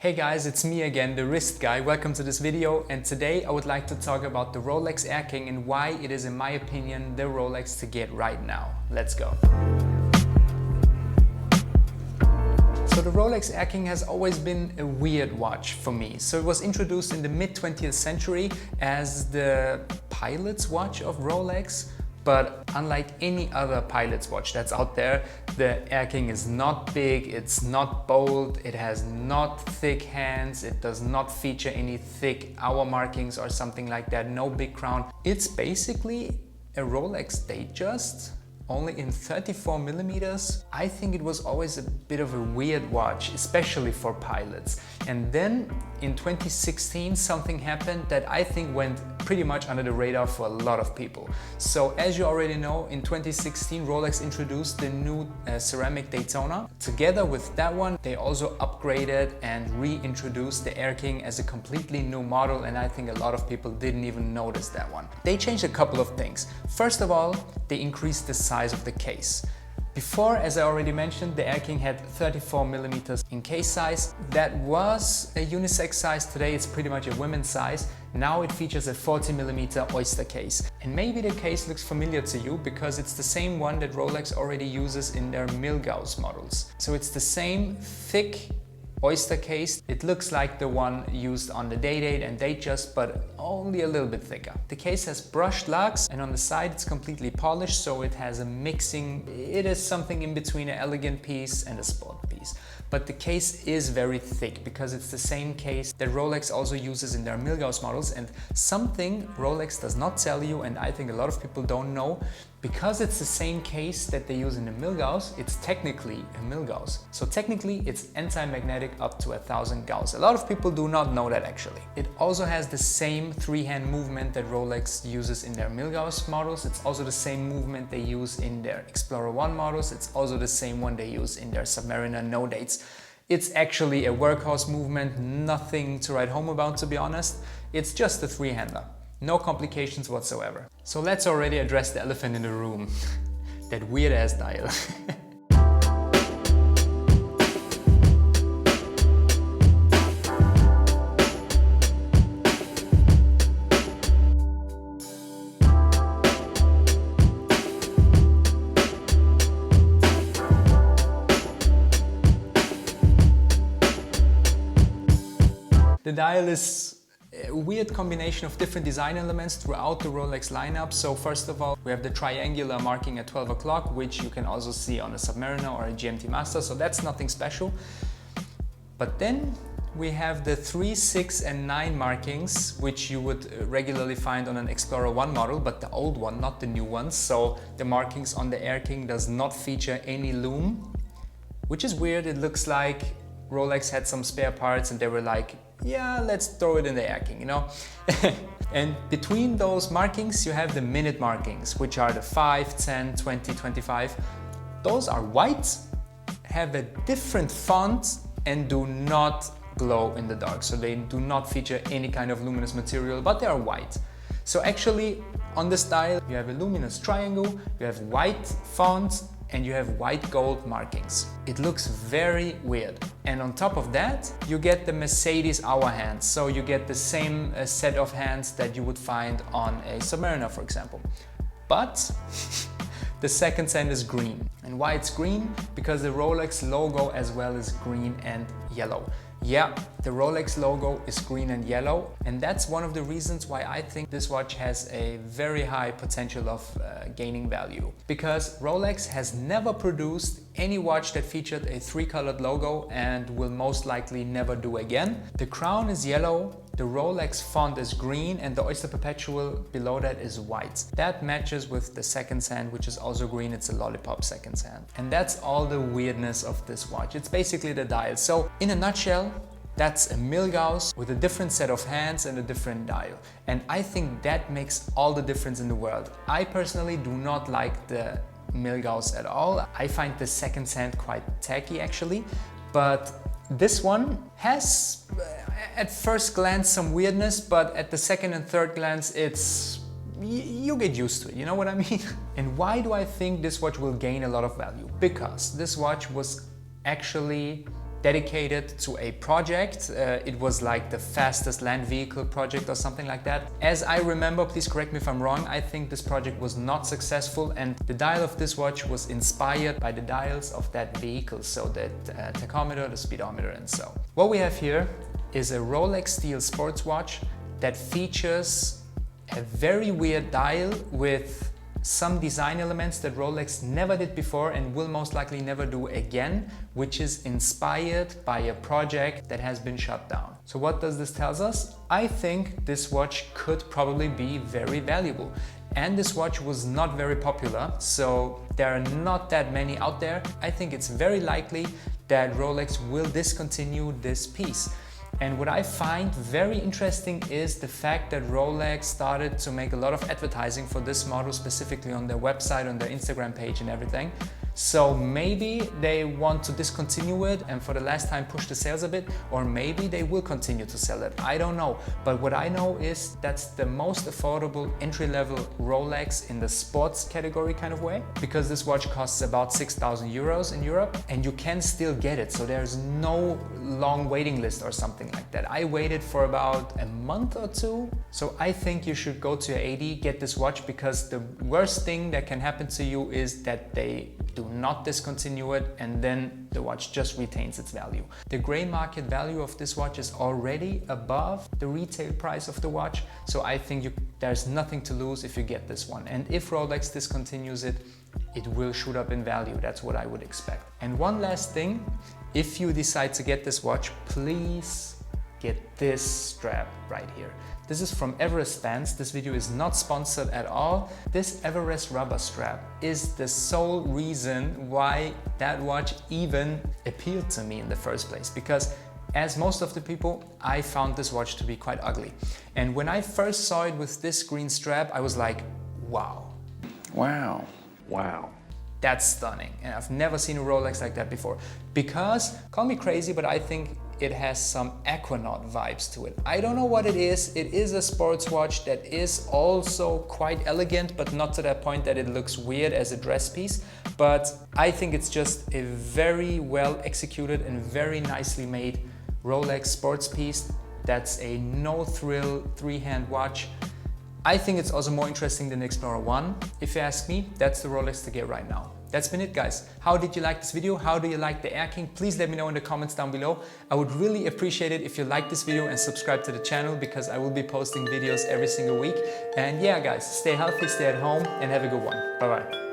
Hey guys, it's me again, the wrist guy. Welcome to this video, and today I would like to talk about the Rolex Air King and why it is, in my opinion, the Rolex to get right now. Let's go. So the Rolex Air King has always been a weird watch for me. So it was introduced in the mid-20th century as the pilot's watch of Rolex. But unlike any other pilot's watch that's out there, the Air King is not big, it's not bold, it has not thick hands, it does not feature any thick hour markings or something like that, no big crown. It's basically a Rolex Datejust, only in 34mm. I think it was always a bit of a weird watch, especially for pilots. And then in 2016, something happened that I think went pretty much under the radar for a lot of people. So as you already know, in 2016, Rolex introduced the new ceramic Daytona. Together with that one, they also upgraded and reintroduced the Air King as a completely new model, and I think a lot of people didn't even notice that one. They changed a couple of things. First of all, they increased the size of the case. Before, as I already mentioned, the Air King had 34mm in case size. That was a unisex size. Today it's pretty much a women's size. Now it features a 40mm oyster case. And maybe the case looks familiar to you because it's the same one that Rolex already uses in their Milgauss models. So it's the same thick oyster case. It looks like the one used on the Day-Date and Datejust, but only a little bit thicker. The case has brushed lugs, and on the side it's completely polished, so it has a mixing. It is something in between an elegant piece and a sport piece. But the case is very thick because it's the same case that Rolex also uses in their Milgauss models, and something Rolex does not tell you, and I think a lot of people don't know, because it's the same case that they use in the Milgauss, it's technically a Milgauss. So technically it's anti-magnetic up to 1000 Gauss. A lot of people do not know that actually. It also has the same three-hand movement that Rolex uses in their Milgauss models. It's also the same movement they use in their Explorer 1 models. It's also the same one they use in their Submariner No Dates. It's actually a workhorse movement, nothing to write home about, to be honest. It's just a three-hander. No complications whatsoever. So let's already address the elephant in the room. That weird ass dial. The dial is a weird combination of different design elements throughout the Rolex lineup. So first of all, we have the triangular marking at 12 o'clock, which you can also see on a Submariner or a GMT Master, so that's nothing special. But then we have the 3, 6 and 9 markings, which you would regularly find on an Explorer 1 model, but the old one, not the new ones. So the markings on the Air King does not feature any lume, which is weird. It looks like Rolex had some spare parts and they were like, yeah, let's throw it in the Air King, you know? And between those markings, you have the minute markings, which are the 5, 10, 20, 25. Those are white, have a different font, and do not glow in the dark. So they do not feature any kind of luminous material, but they are white. So actually, on this dial, you have a luminous triangle, you have white font, and you have white gold markings. It looks very weird. And on top of that, you get the Mercedes hour hands. So you get the same set of hands that you would find on a Submariner, for example. But the second hand is green. And why it's green? Because the Rolex logo as well is green and yellow. Yeah, the Rolex logo is green and yellow, and that's one of the reasons why I think this watch has a very high potential of gaining value. Because Rolex has never produced any watch that featured a 3-colored logo and will most likely never do again. The crown is yellow, the Rolex font is green, and the Oyster Perpetual below that is white. That matches with the second hand, which is also green. It's a lollipop second hand. And that's all the weirdness of this watch. It's basically the dial. So in a nutshell, that's a Milgauss with a different set of hands and a different dial. And I think that makes all the difference in the world. I personally do not like the Milgauss at all. I find the second hand quite tacky actually, but this one has at first glance some weirdness, but at the second and third glance you get used to it, you know what I mean? And why do I think this watch will gain a lot of value? Because this watch was actually dedicated to a project. It was like the fastest land vehicle project or something like that. As I remember, please correct me if I'm wrong, I think this project was not successful, and the dial of this watch was inspired by the dials of that vehicle, so the tachometer, the speedometer, and so. What we have here is a Rolex steel sports watch that features a very weird dial with some design elements that Rolex never did before and will most likely never do again, which is inspired by a project that has been shut down. So what does this tell us? I think this watch could probably be very valuable. And this watch was not very popular, so there are not that many out there. I think it's very likely that Rolex will discontinue this piece. And what I find very interesting is the fact that Rolex started to make a lot of advertising for this model, specifically on their website, on their Instagram page and everything. So maybe they want to discontinue it and for the last time push the sales a bit, or maybe they will continue to sell it. I don't know. But what I know is that's the most affordable entry-level Rolex in the sports category kind of way, because this watch costs about 6,000 euros in Europe and you can still get it. So there's no long waiting list or something like that. I waited for about a month or two. So I think you should go to your AD, get this watch, because the worst thing that can happen to you is that they do not discontinue it and then the watch just retains its value. The gray market value of this watch is already above the retail price of the watch, so I think there's nothing to lose if you get this one. And if Rolex discontinues it, it will shoot up in value. That's what I would expect. And one last thing, if you decide to get this watch, please get this strap right here. This is from Everest Bands. This video is not sponsored at all. This Everest rubber strap is the sole reason why that watch even appealed to me in the first place, because as most of the people, I found this watch to be quite ugly. And when I first saw it with this green strap, I was like, wow. Wow. Wow. That's stunning. And I've never seen a Rolex like that before. Because, call me crazy, but I think it has some Aquanaut vibes to it. I don't know what it is. It is a sports watch that is also quite elegant, but not to that point that it looks weird as a dress piece. But I think it's just a very well executed and very nicely made Rolex sports piece. That's a no-thrill three-hand watch. I think it's also more interesting than the Explorer 1. If you ask me, that's the Rolex to get right now. That's been it, guys. How did you like this video? How do you like the Air King? Please let me know in the comments down below. I would really appreciate it if you like this video and subscribe to the channel, because I will be posting videos every single week. And yeah, guys, stay healthy, stay at home, and have a good one. Bye-bye.